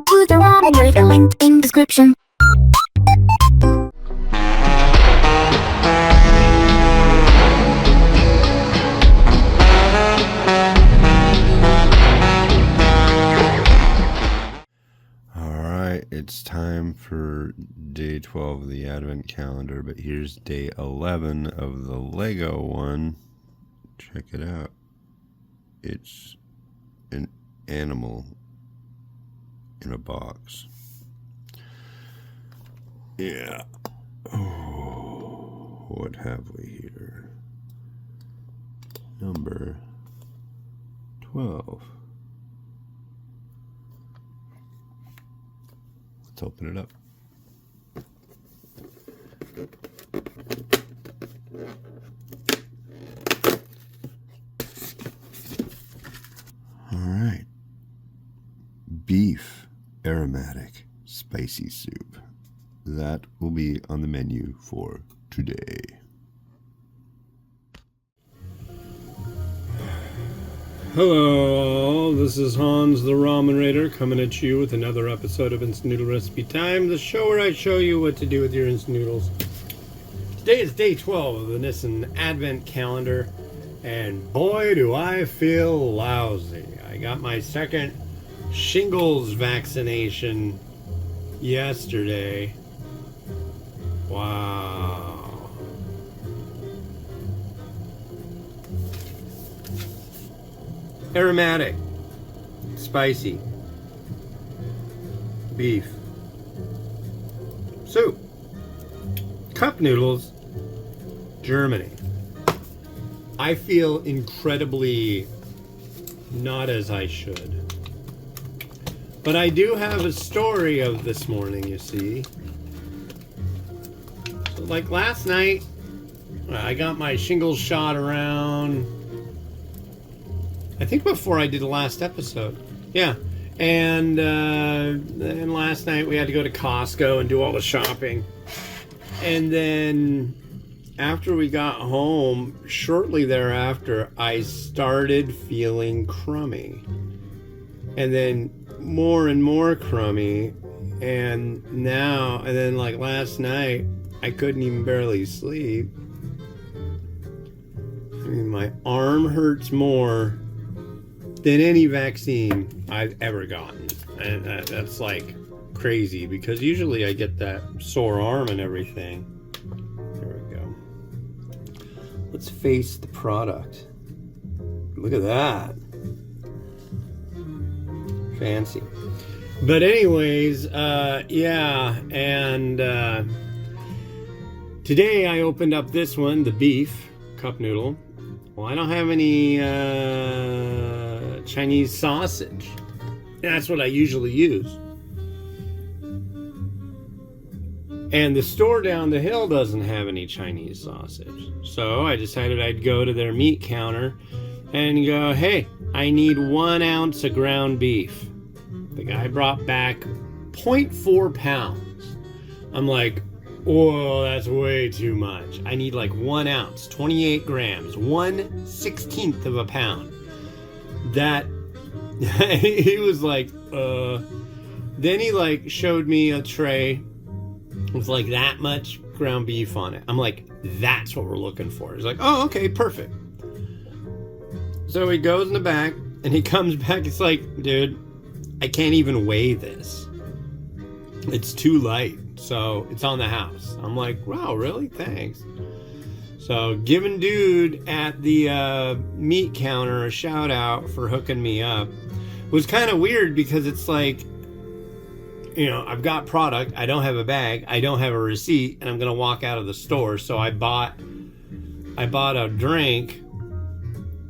Choose the ramen rate, link in description. It's time for day 12 of the Advent calendar, but here's day 11 of the Lego one. Check it out. It's an animal in a box. Yeah. Oh, what have we here? Number 12. Let's open it up. All right. Beef aromatic spicy soup. That will be on the menu for today. Hello, this is Hans the Ramen Raider coming at you with another episode of Instant Noodle Recipe Time, the show where I show you what to do with your instant noodles. Today is day 12 of the Nissin Advent calendar, and boy do I feel lousy. I got my second shingles vaccination yesterday. Wow. Aromatic, spicy, beef, soup, cup noodles, Germany. I feel incredibly not as I should. But I do have a story of this morning, you see. So like last night, I got my shingles shot around, I think before I did the last episode. Yeah. And then last night we had to go to Costco and do all the shopping. And then after we got home, shortly thereafter, I started feeling crummy. And then more and more crummy. And then like last night, I couldn't even barely sleep. I mean, my arm hurts more than any vaccine I've ever gotten. And that's like crazy because usually I get that sore arm and everything. There we go. Let's face the product. Look at that. Fancy. But anyways, yeah, and today I opened up this one, the beef cup noodle. Well, I don't have any Chinese sausage. That's what I usually use. And the store down the hill doesn't have any Chinese sausage. So I decided I'd go to their meat counter and go, hey, I need 1 ounce of ground beef. The guy brought back 0.4 pounds. I'm like, oh, that's way too much. I need like 1 ounce, 28 grams, 1/16 of a pound. That, he was like, then he like showed me a tray with like that much ground beef on it. I'm like, that's what we're looking for. He's like, oh, okay, perfect. So he goes in the back and he comes back. It's like, dude, I can't even weigh this. It's too light. So it's on the house. I'm like, wow, really? Thanks. So giving dude at the meat counter a shout out for hooking me up was kind of weird because it's like, you know, I've got product, I don't have a bag, I don't have a receipt, and I'm gonna walk out of the store. So I bought a drink,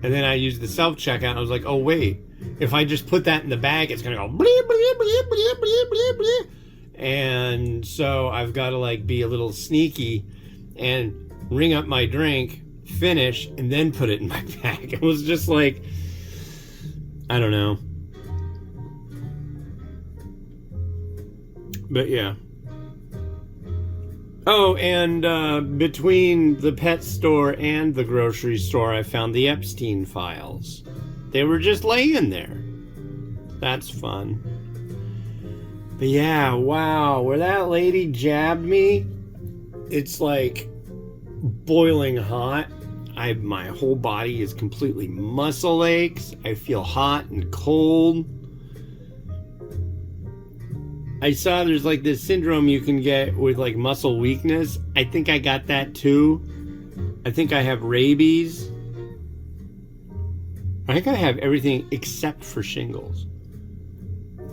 and then I used the self-checkout, and I was like, oh wait, if I just put that in the bag, it's gonna go bleep, bleep, bleep, bleep, bleep, bleep, bleep. And so I've got to like be a little sneaky and ring up my drink, finish, and then put it in my bag. It was just like, I don't know. But yeah. Oh, and between the pet store and the grocery store, I found the Epstein files. They were just laying there. That's fun. But yeah, wow, where that lady jabbed me, it's like boiling hot. My whole body is completely muscle aches. I feel hot and cold. I saw there's like this syndrome you can get with like muscle weakness. I think I got that too. I think I have rabies. I think I have everything except for shingles.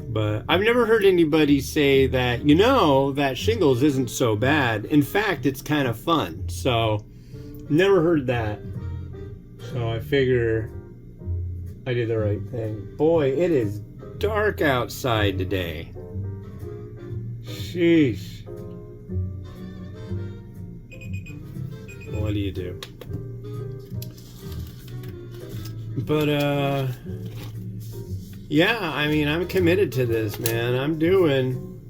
But I've never heard anybody say that, that shingles isn't so bad. In fact, it's kind of fun. So, never heard that. So I figure I did the right thing. Boy, it is dark outside today. Sheesh. What do you do? But, yeah, I mean, I'm committed to this, man. I'm doing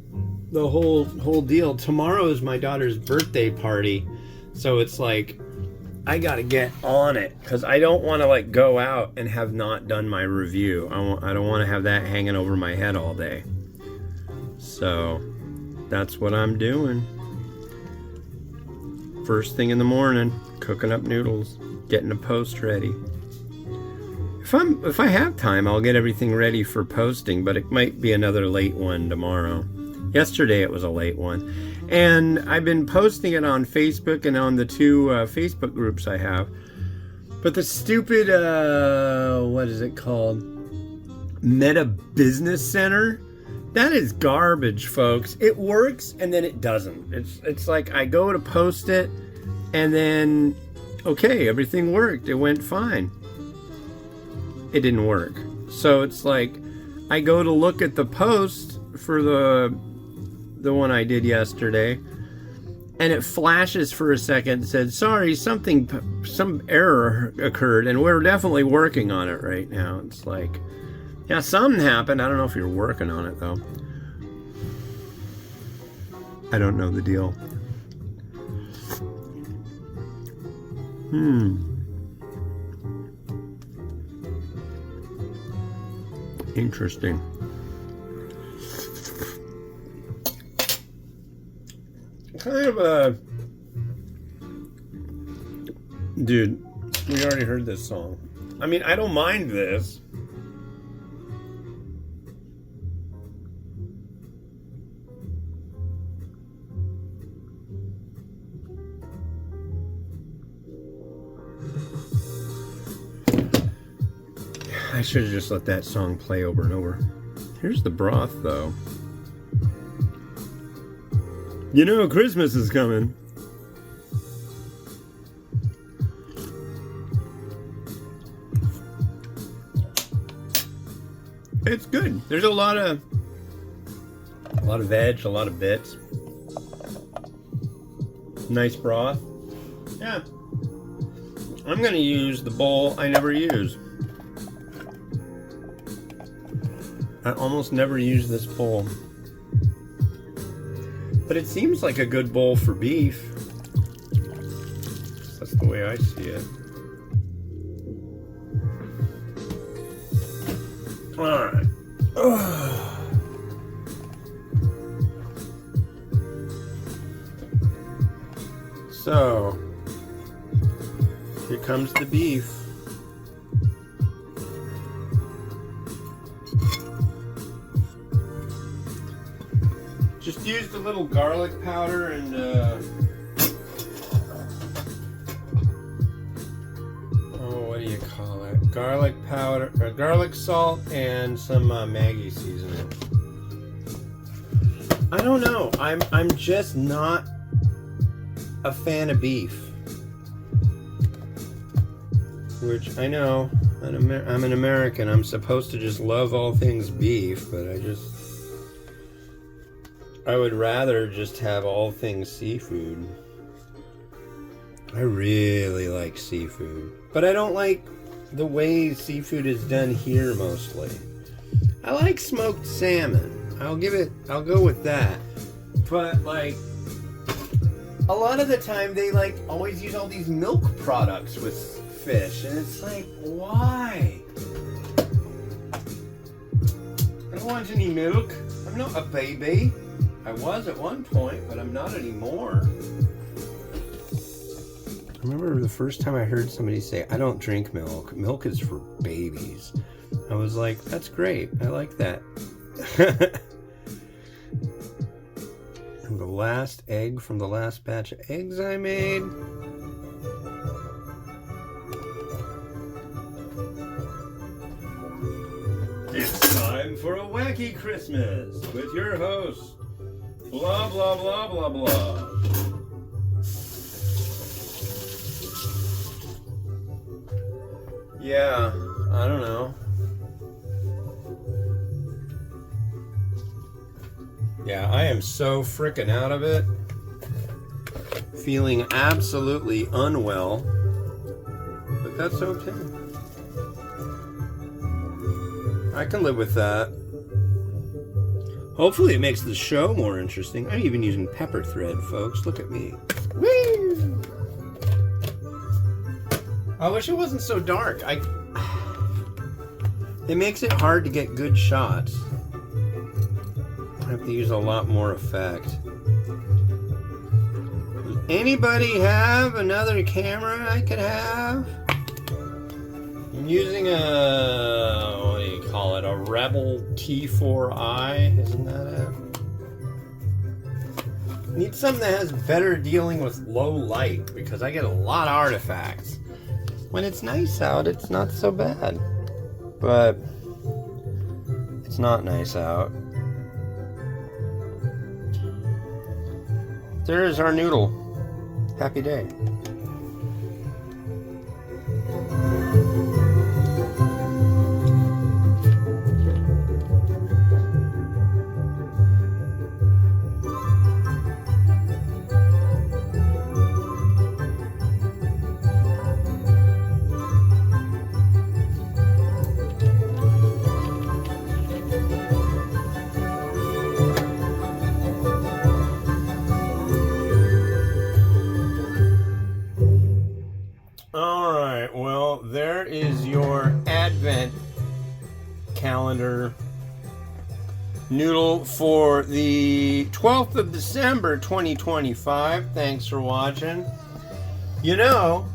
the whole deal. Tomorrow is my daughter's birthday party. So it's like, I gotta get on it. Because I don't want to, like, go out and have not done my review. I don't want to have that hanging over my head all day. So, that's what I'm doing. First thing in the morning, cooking up noodles, getting a post ready. If I have time, I'll get everything ready for posting, but it might be another late one tomorrow. Yesterday it was a late one. And I've been posting it on Facebook and on the two Facebook groups I have. But the stupid, what is it called? Meta Business Center? That is garbage, folks. It works and then it doesn't. It's like I go to post it and then, okay, everything worked. It went fine. It didn't work. So it's like I go to look at the post for the one I did yesterday, and it flashes for a second and said, sorry, some error occurred, and we're definitely working on it right now. It's like, yeah, something happened. I don't know if you're working on it, though. I don't know the deal. Interesting. Kind of a... Dude, we already heard this song. I mean, I don't mind this. I should have just let that song play over and over. Here's the broth, though. You know, Christmas is coming. It's good. There's a lot of veg, a lot of bits. Nice broth. Yeah. I'm gonna use the bowl I never use. I almost never use this bowl. But it seems like a good bowl for beef. That's the way I see it. Alright. So, here comes the beef. Just used a little garlic powder and what do you call it? Garlic powder, or garlic salt, and some Maggi seasoning. I don't know. I'm just not a fan of beef. Which I know, I'm an American. I'm supposed to just love all things beef, but I would rather just have all things seafood. I really like seafood. But I don't like the way seafood is done here mostly. I like smoked salmon. I'll go with that. But like, a lot of the time they like always use all these milk products with fish. And it's like, why? I don't want any milk. I'm not a baby. I was at one point, but I'm not anymore. I remember the first time I heard somebody say, I don't drink milk. Milk is for babies. I was like, that's great. I like that. And the last egg from the last batch of eggs I made. It's time for a wacky Christmas with your host, blah, blah, blah, blah, blah. Yeah, I don't know. Yeah, I am so frickin' out of it. Feeling absolutely unwell. But that's okay. I can live with that. Hopefully it makes the show more interesting. I'm even using pepper thread, folks. Look at me. Woo! I wish it wasn't so dark. It makes it hard to get good shots. I have to use a lot more effect. Does anybody have another camera I could have? I'm using a, what do you call it? A Rebel T4i, isn't that it? Need something that has better dealing with low light because I get a lot of artifacts. When it's nice out, it's not so bad. But it's not nice out. There's our noodle. Happy day. Alright, well, there is your Advent calendar noodle for the 12th of December 2025. Thanks for watching. You know,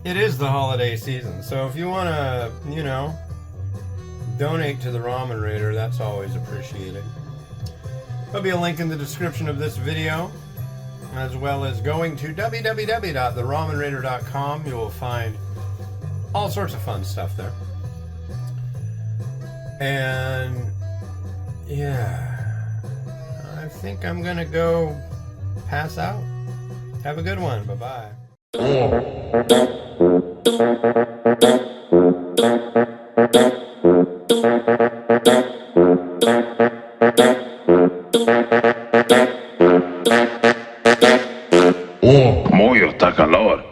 it is the holiday season, so if you want to, you know, donate to the Ramen Raider, that's always appreciated. There'll be a link in the description of this video, as well as going to www.theramenraider.com. You will find all sorts of fun stuff there. And yeah, I think I'm gonna go pass out. Have a good one. Bye-bye. Moyo está calor.